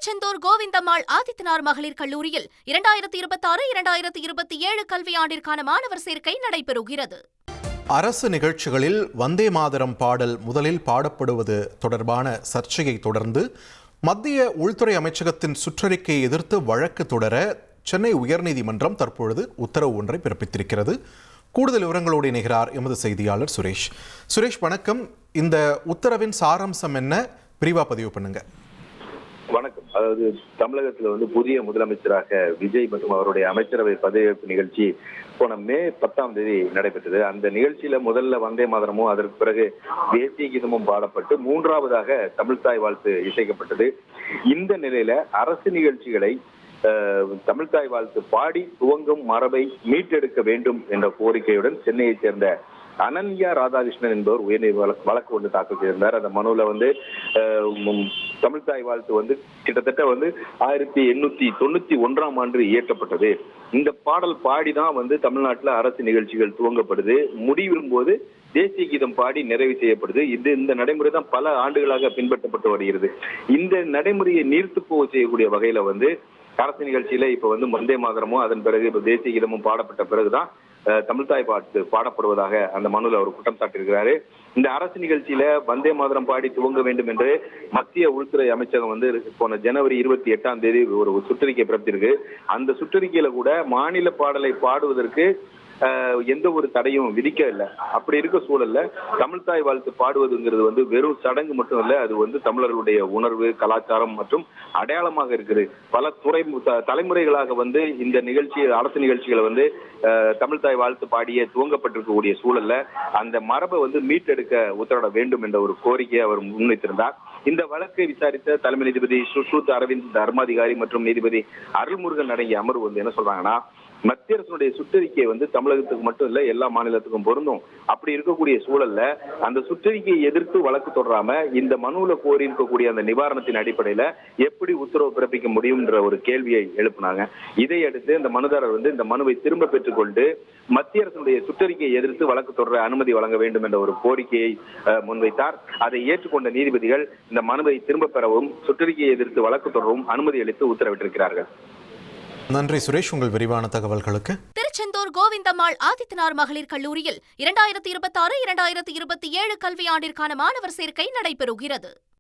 திருச்செந்தூர் கோவிந்தம்மாள் ஆதித்தனார் மகளிர் கல்லூரியில் 2026-2027 கல்வியாண்டிற்கான மாணவர் சேர்க்கை நடைபெறுகிறது. அரசு நிகழ்ச்சிகளில் வந்தே மாதரம் பாடல் முதலில் பாடப்படுவது தொடர்பான சர்ச்சையை தொடர்ந்து மத்திய உள்துறை அமைச்சகத்தின் சுற்றறிக்கையை எதிர்த்து வழக்கு தொடர சென்னை உயர்நீதிமன்றம் தற்பொழுது உத்தரவு ஒன்றை பிறப்பித்திருக்கிறது. கூடுதல் விவரங்களோடு இணைகிறார் எமது செய்தியாளர் சுரேஷ். சுரேஷ், வணக்கம். இந்த உத்தரவின் சாராம்சம் என்ன? பிரிவா பதிவு பண்ணுங்க. வணக்கம். அதாவது தமிழகத்துல புதிய முதலமைச்சராக விஜய் மற்றும் அவருடைய அமைச்சரவை பதவியேற்பு நிகழ்ச்சி போன மே 10ஆம் தேதி நடைபெற்றது. அந்த நிகழ்ச்சியில முதல்ல வந்தே மாதரமும் அதற்கு பிறகு தேசிய கீதமும் பாடப்பட்டு மூன்றாவதாக தமிழ்தாய் வாழ்த்து இசைக்கப்பட்டது. இந்த நிலையில அரசு நிகழ்ச்சிகளை தமிழ்தாய் வாழ்த்து பாடி துவங்கும் மரபை மீட்டெடுக்க வேண்டும் என்ற கோரிக்கையுடன் சென்னையைச் சேர்ந்த அனன்யா ராதாகிருஷ்ணன் என்பவர் உயர்நீதி வழக்கு ஒன்று தாக்கல் செய்திருந்தார். அந்த மனுவில் தமிழ்தாய் வாழ்த்து கிட்டத்தட்ட 1891ஆம் ஆண்டு இயற்றப்பட்டது. இந்த பாடல் பாடிதான் தமிழ்நாட்டில் அரசு நிகழ்ச்சிகள் துவங்கப்படுது. முடிவிடும் போது தேசிய கீதம் பாடி நிறைவு செய்யப்படுது. இந்த நடைமுறை தான் பல ஆண்டுகளாக பின்பற்றப்பட்டு வருகிறது. இந்த நடைமுறையை நீர்த்து போக செய்யக்கூடிய வகையில அரசு நிகழ்ச்சியில இப்ப வந்தே மாதரமும் அதன் பிறகு இப்ப தேசிய கீதமும் பாடப்பட்ட பிறகுதான் தமிழ்தாய் பாட்டு பாடப்படுவதாக அந்த மனுவில் அவர் குற்றம் சாட்டியிருக்கிறாரு. இந்த அரசு நிகழ்ச்சியில வந்தே மாதரம் பாடி துவங்க வேண்டும் என்று மத்திய உள்துறை அமைச்சகம் போன ஜனவரி 28ஆம் தேதி ஒரு சுற்றறிக்கை பிறப்பித்திருக்கு. அந்த சுற்றறிக்கையில கூட மாநில பாடலை பாடுவதற்கு எந்த ஒரு தடையும் விதிக்கவில்லை. அப்படி இருக்க சூழல்ல தமிழ்தாய் வாழ்த்து பாடுவதுங்கிறது வெறும் சடங்கு மட்டும் இல்ல, அது தமிழர்களுடைய உணர்வு, கலாச்சாரம் மற்றும் அடையாளமாக இருக்குது. பல தலைமுறைகளாக இந்த அரசு நிகழ்ச்சிகளை தமிழ்தாய் வாழ்த்து பாடிய துவங்கப்பட்டிருக்கக்கூடிய சூழல்ல அந்த மரபை மீட்டெடுக்க உத்தரவிட வேண்டும் என்ற ஒரு கோரிக்கையை அவர் முன்வைத்திருந்தார். இந்த வழக்கை விசாரித்த தலைமை நீதிபதி சுஷ்ருத் அரவிந்த் தர்மாதிகாரி மற்றும் நீதிபதி அருள்முருகன் அடங்கிய அமர்வு என்ன சொல்றாங்கன்னா, மத்திய அரசுடைய சுற்றறிக்கை தமிழகத்துக்கு மட்டும் இல்ல எல்லா மாநிலத்துக்கும் பொருந்தும். அப்படி இருக்கக்கூடிய சூழல்ல அந்த சுற்றறிக்கையை எதிர்த்து வழக்கு தொடராம இந்த மனுவில் கோரி இருக்கக்கூடிய அந்த நிவாரணத்தின் அடிப்படையில எப்படி உத்தரவு பிறப்பிக்க முடியும்ன்ற ஒரு கேள்வியை எழுப்பினாங்க. இதையடுத்து இந்த மனுதாரர் இந்த மனுவை திரும்ப பெற்றுக்கொண்டு மத்திய அரசுடைய சுற்றறிக்கையை எதிர்த்து வழக்கு தொடர அனுமதி வழங்க வேண்டும் என்ற ஒரு கோரிக்கையை முன்வைத்தார். அதை ஏற்றுக்கொண்ட நீதிபதிகள் இந்த மனுவை திரும்ப பெறவும் சுற்றறிக்கையை எதிர்த்து வழக்கு தொடரவும் அனுமதி அளித்து உத்தரவிட்டிருக்கிறார்கள். நன்றி சுரேஷ், உங்கள் விரிவான தகவல்களுக்கு. திருச்செந்தூர் கோவிந்தம்மாள் ஆதித்தனார் மகளிர் கல்லூரியில் 2026-2027 கல்வியாண்டிற்கான மாணவர் சேர்க்கை நடைபெறுகிறது.